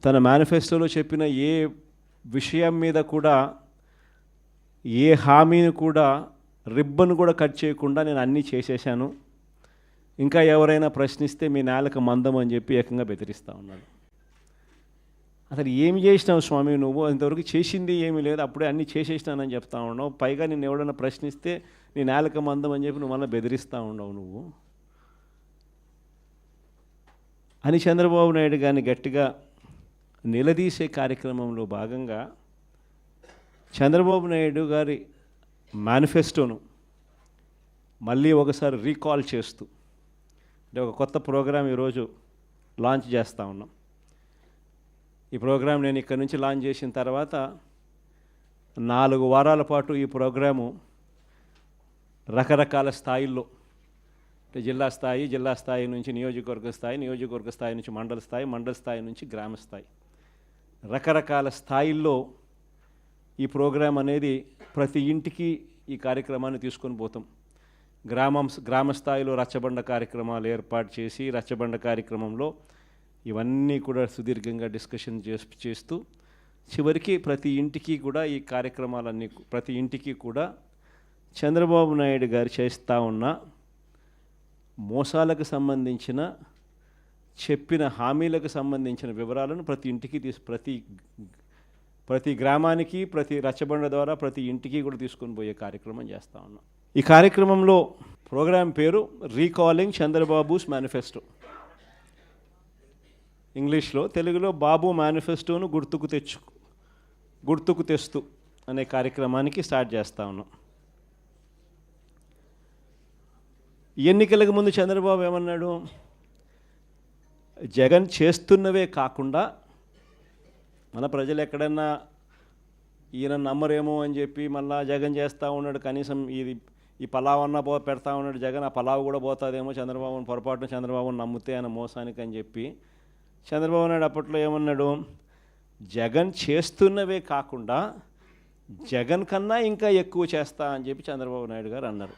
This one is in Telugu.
తన మేనిఫెస్టోలో చెప్పిన ఏ విషయం మీద కూడా ఏ హామీని కూడా రిబ్బన్ కూడా కట్ చేయకుండా నేను అన్నీ చేసేసాను, ఇంకా ఎవరైనా ప్రశ్నిస్తే మీ నేలకు మందం అని చెప్పి ఏకంగా బెదిరిస్తూ ఉన్నాడు. అసలు ఏమి చేసినావు స్వామి నువ్వు? ఇంతవరకు చేసింది ఏమీ లేదు, అప్పుడే అన్నీ చేసేసినానని చెప్తా ఉన్నావు. పైగా నిన్ను ఎవడన్నా ప్రశ్నిస్తే నీ నేలకు మందం అని చెప్పి నువ్వు మళ్ళీ బెదిరిస్తూ ఉండవు నువ్వు అని చంద్రబాబు నాయుడు గారిని గట్టిగా నిలదీసే కార్యక్రమంలో భాగంగా చంద్రబాబు నాయుడు గారి మేనిఫెస్టోను మళ్ళీ ఒకసారి రీకాల్ చేస్తూ అంటే ఒక కొత్త ప్రోగ్రాం ఈరోజు లాంచ్ చేస్తూ ఉన్నాం. ఈ ప్రోగ్రాం నేను ఇక్కడ నుంచి లాంచ్ చేసిన తర్వాత 4 వారాల పాటు ఈ ప్రోగ్రాము రకరకాల స్థాయిల్లో అంటే జిల్లా స్థాయి నుంచి నియోజకవర్గ స్థాయి నుంచి మండల స్థాయి నుంచి గ్రామ స్థాయి, రకరకాల స్థాయిల్లో ఈ ప్రోగ్రాం అనేది ప్రతి ఇంటికి ఈ కార్యక్రమాన్ని తీసుకొని పోతాం. గ్రామ స్థాయిలో రచ్చబండ కార్యక్రమాలు ఏర్పాటు చేసి రచ్చబండ కార్యక్రమంలో ఇవన్నీ కూడా సుదీర్ఘంగా డిస్కషన్ చేస్తూ చివరికి ప్రతి ఇంటికి కూడా ఈ కార్యక్రమాలన్నీ ప్రతి ఇంటికి కూడా చంద్రబాబు నాయుడు గారు చేస్తూ ఉన్న మోసాలకు సంబంధించిన చెప్పిన హామీలకు సంబంధించిన వివరాలను ప్రతి ఇంటికి ప్రతి గ్రామానికి ప్రతి రచ్చబండ ద్వారా ప్రతి ఇంటికి కూడా తీసుకొని పోయే కార్యక్రమం చేస్తూ ఉన్నాం. ఈ కార్యక్రమంలో ప్రోగ్రాం పేరు రీకాలింగ్ చంద్రబాబుస్ మేనిఫెస్టో, ఇంగ్లీష్లో, తెలుగులో బాబు మేనిఫెస్టోను గుర్తుకు తెస్తూ అనే కార్యక్రమానికి స్టార్ట్ చేస్తూ ఉన్నాం. ఎన్నికలకు ముందు చంద్రబాబు ఏమన్నాడు? జగన్ చేస్తున్నవే కాకుండా మన ప్రజలు ఎక్కడన్నా ఈయన నమ్మరేమో అని చెప్పి మళ్ళా జగన్ చేస్తూ ఉన్నాడు, కనీసం ఈ పలావ్ అన్న పెడతా ఉన్నాడు జగన్, ఆ పలావ్ కూడా పోతుందేమో చంద్రబాబుని పొరపాటున చంద్రబాబుని నమ్మితే ఆయన మోసానికి అని చెప్పి చంద్రబాబు నాయుడు అప్పట్లో ఏమన్నాడు? జగన్ చేస్తున్నవే కాకుండా జగన్ కన్నా ఇంకా ఎక్కువ చేస్తా అని చెప్పి చంద్రబాబు నాయుడు గారు అన్నారు.